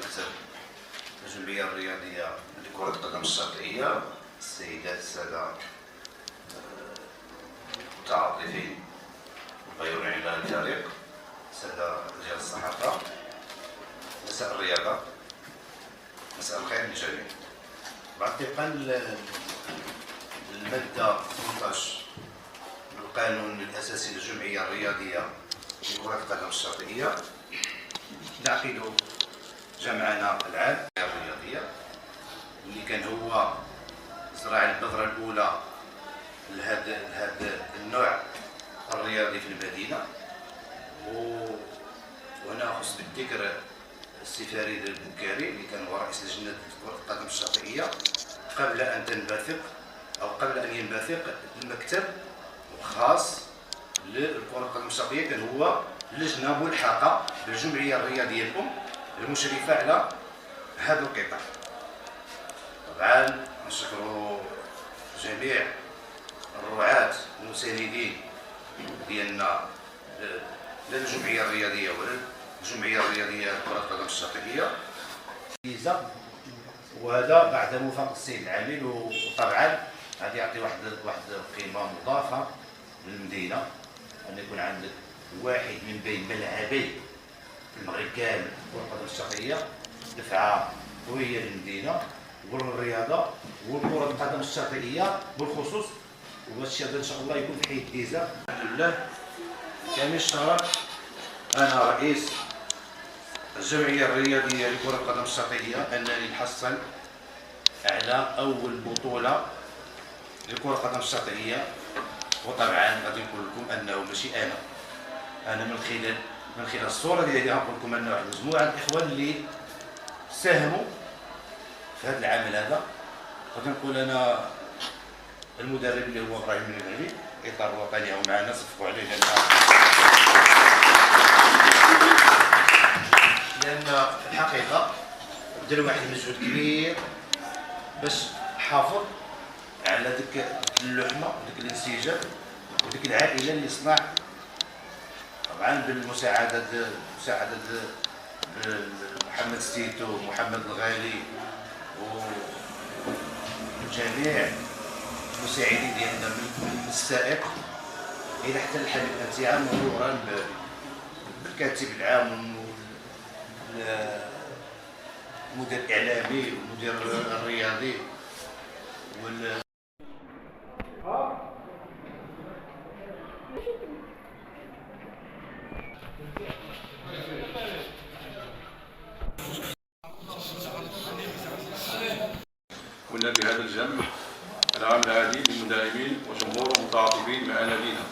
مكتب الجمعية الرياضية لكرة القدم الشاطئية، السيدات السادة المتعاطفين والغيورين على الفريق، السادة رجال الصحافة، مساء الرياضة، مساء الخير للجميع. طبقا للمادة 18 من القانون الأساسي للجمعية الرياضية لكرة القدم الشاطئية، نعقد جمعنا العام الرياضية اللي كان هو زرع البذرة الأولى لهذا النوع الرياضي في المدينة. وهنا أخص بالذكر السي فريد البكاري اللي كان هو رئيس لجنة كرة القدم الشاطئية قبل أن تنبثق أو قبل أن ينبثق المكتب الخاص لكرة القدم الشاطئية. كان هو لجنة ملحقة بالجمعية الرياضية الأم المشرفة على هذا القطاع. طبعا نشكر جميع الرعاة والمساندين ديالنا للجمعية الرياضية وللجمعية الرياضية لكرة القدم الشاطئية، وهذا بعد موافقة السيد العامل. وطبعا غادي يعطي واحد القيمة مضافة للمدينة، أن يكون عندك واحد من بين ملعبي المغرب كامل كرة القدم الشاطئية، دفعة قوية للمدينة والرياضة وكرة القدم الشاطئية بالخصوص. وهذا الشيء ان شاء الله يكون في حي الديزة. الحمد لله كامل الشرف انا رئيس الجمعية الرياضية لكرة القدم الشاطئية انني نحصل على اول بطولة لكرة القدم الشاطئية. وطبعا غادي نقول لكم انه ماشي انا من خلال الصورة ديالي غنقول لكم ان واحد مجموعة الاخوان اللي ساهموا في هذا العمل هذا. غادي نقول انا المدرب اللي هو ابراهيم المغربي، اطار وطني هو معنا، صفقوا عليه لان في الحقيقه دار واحد المجهود كبير باش حافظ على ديك اللحمه وديك الانسجام وديك العائله اللي صنع، طبعا بالمساعده محمد ستيتو ومحمد الغالي وجميع المساعدين ديالنا من السائق الى حتى الحبيب الامتعه مرورا بالكاتب العام والمدير الاعلامي والمدير الرياضي كنا بهذا الجمع العام العديد من المداعمين وجمهور متعاطفين مع نادينا.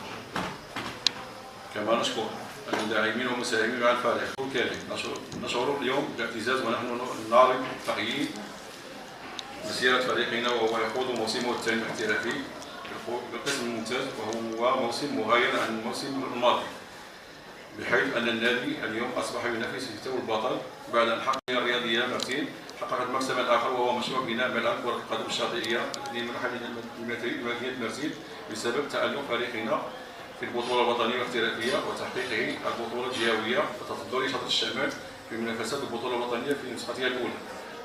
كما نشكر المداعمين والمساهمين مع الفريق الكامل. نشعر اليوم باعتزاز ونحن نعرض تقييم مسيرة فريقنا وهو يخوض موسمه الثاني الاحترافي بالقسم الممتاز، وهو موسم مغاير عن الموسم الماضي، بحيث أن النادي اليوم أصبح ينافس في تو البطل بعد أن حقق الرياضية مرتين حققت مكسبا آخر وهو مشروع بناء ملعب كرة القدم الشاطئية في مدينة مرسيل بسبب تألق فريقنا في البطولة الوطنية والاحترافية وتحقيقه البطولة الجهوية وتصدر شاطئ الشمال في منافسات البطولة الوطنية في نسختها الأولى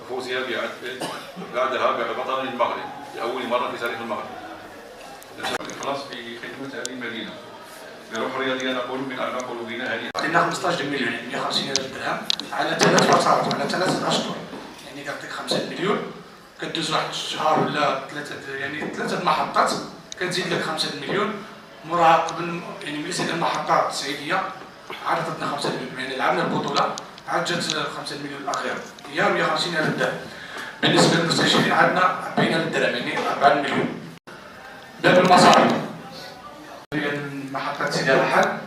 وفوزها بعدها ببطل المغرب لأول مرة في تاريخ المغرب. الإخلاص في خدمة هذه المدينة بروح رياضية نقول من أعماق قلوبنا هذه. عطينا 15 مليون يعني 150,000 درهم على 3 فترات وعلى 3 أشهر، يعني كنعطيك 5 مليون كدوز واحد الشهر ولا 3 محطات كتزيد لك 5 مليون. موراها قبل يعني ملي سالنا المحطات السعيدية عاد عطاتنا 5 مليون، يعني لعبنا البطولة عاد جات 5 مليون الأخيرة هي 150,000 درهم. بالنسبة للمستشارين عندنا 40,000 درهم يعني 4 مليون. باب المصاريف محطة سيدي الرحال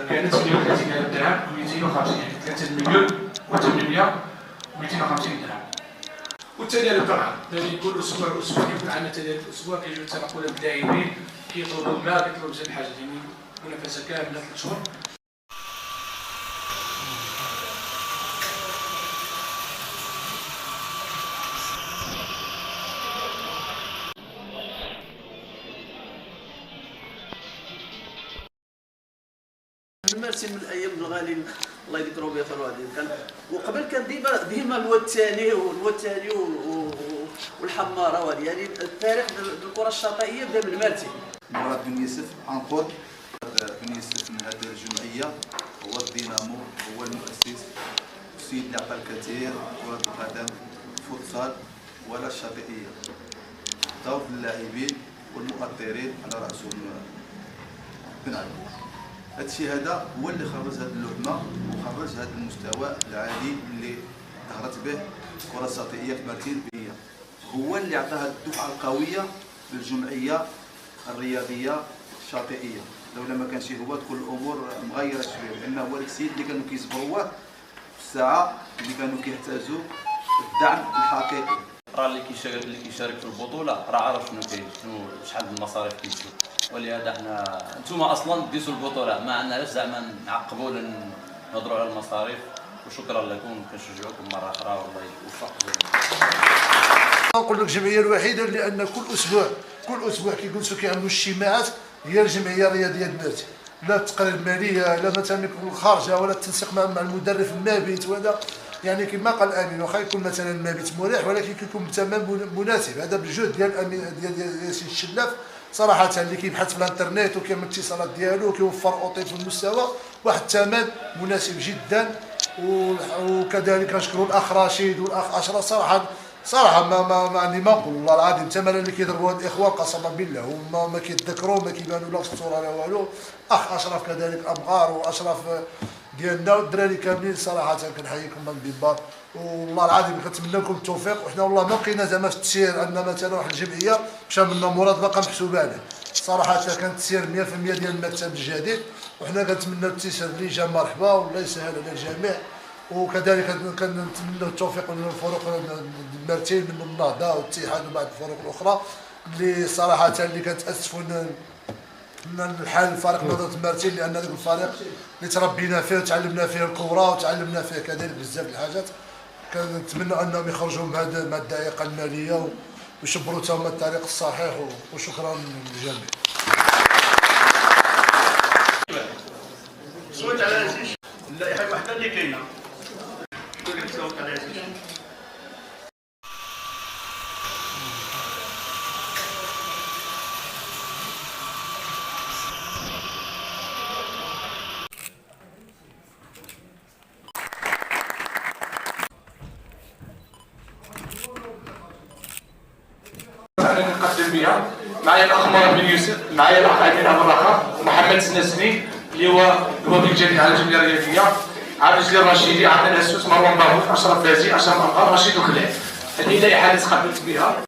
كانت 130,000 درهم و250، يعني 3 مليون و800 و250 درهم. والتدريب طبعا كل اسبوع كيكون عندنا تدريب اسبوع كيجيو يتناقلوا اللاعبين كيطلبوا الماء كيطلبوا بزاف الحاجات، يعني منافسه كامله 3 شهور. المرسي من الايام الغالي الله يذكرهم بخير وهذه كان. وقبل كان ديما الواد الثاني والحماره وهذه، يعني التاريخ ديال الكره الشاطئيه بدا من مرتين. مراد بن يوسف عنقود. بن يوسف من هذه الجمعيه هو الدينامو، هو المؤسس، السيد اللي عطى الكثير كره القدم، الفوتسال ولا الشاطئيه. دور اللاعبين والمؤثرين على راسهم بن علي. هذا الشيء هذا هو اللي خرج هذه اللحمه وخرج هذا المستوى العالي اللي ظهرت به الكره الشاطئيه في مركين بيه. هو اللي عطى هذه الدفعه القويه للجمعيه الرياضيه الشاطئيه. لولا ما كانش هو تكون الامور مغيره شويه، لانه هو السيد اللي كانوا كيسبقوه في الساعه اللي كانوا كيحتاجوا الدعم الحقيقي. راه اللي كيشارك في البطوله راه عارف شنو كاين، شحال من المصاريف كيديو، ولهذا حنا نتوما اصلا ديتوا البطوله، ما عندناش زعما نعقبوا ولا نهضروا على المصاريف. وشكرا لكم، كنشجعوكم مره اخرى والله يوفقكم. نقول لك الجمعيه الوحيده لان كل اسبوع كيجلسوا كيعملوا اجتماعات هي الجمعيه الرياضيه مرتين، لا التقارير الماليه لا مثلا يكون الخارجه ولا التنسيق مع المدرب في المبيت، وهذا يعني كما قال الامين واخا يكون مثلا المبيت مريح ولكن كيكون بثمن مناسب. هذا بالجهد ديال ديال ياسين الشلاف صراحه، اللي كيبحث في الانترنت وكيعمل الاتصالات ديالو وكيوفر اوطيل في المستوى واحد الثمن مناسب جدا. وكذلك نشكروا الاخ رشيد والاخ اشرف صراحه ما عندي ما نقول والله العظيم. الثمن اللي كيضربوا هاد الاخوان قسما بالله ما كيتذكروا ما كيبانوا لا في الصوره لا والو. اخ اشرف كذلك ابغار واشرف ديالنا والدراري كاملين صراحه كنحييكم من البار، والله العظيم كنتمنى لكم التوفيق. وحنا والله ما بقينا زعما في التسيير عندنا مثلا واحد الجمعيه مشى منا مراد باقا محسوبه عليه. صراحه كان التسيير 100% ديال المكتب الجديد، وحنا كنتمنى التسيير اللي جا مرحبا والله يسهل على الجميع. وكذلك كنتمنى التوفيق من الفرق المرتين من النهضه والاتحاد وبعض الفرق الاخرى اللي صراحه اللي كنتاسفوا من الحال فريق نهضه المرتين، لان ذاك الفريق اللي تربينا فيه وتعلمنا فيه الكره وتعلمنا فيه كذلك بزاف الحاجات. كنتمنى انهم يخرجوا مع الضائقه الماليه ويشبروا تما الطريق الصحيح. وشكرا للجميع. صوت على عزيز اللائحه الوحده اللي كاينه صوت على عزيز. نقدم بها معايا الاخ مراد بن يوسف، معايا الاخ امين ابو الرخاء، محمد السناسني اللي هو بالجمعيه على الجمعيه الرياضيه، عبد الجليل الرشيدي، عبد الاسوس، مروان باهوت، اشرف فازي، اشرف ابقار، رشيد الخلاع. هذه اللائحه اللي تقدمت بها.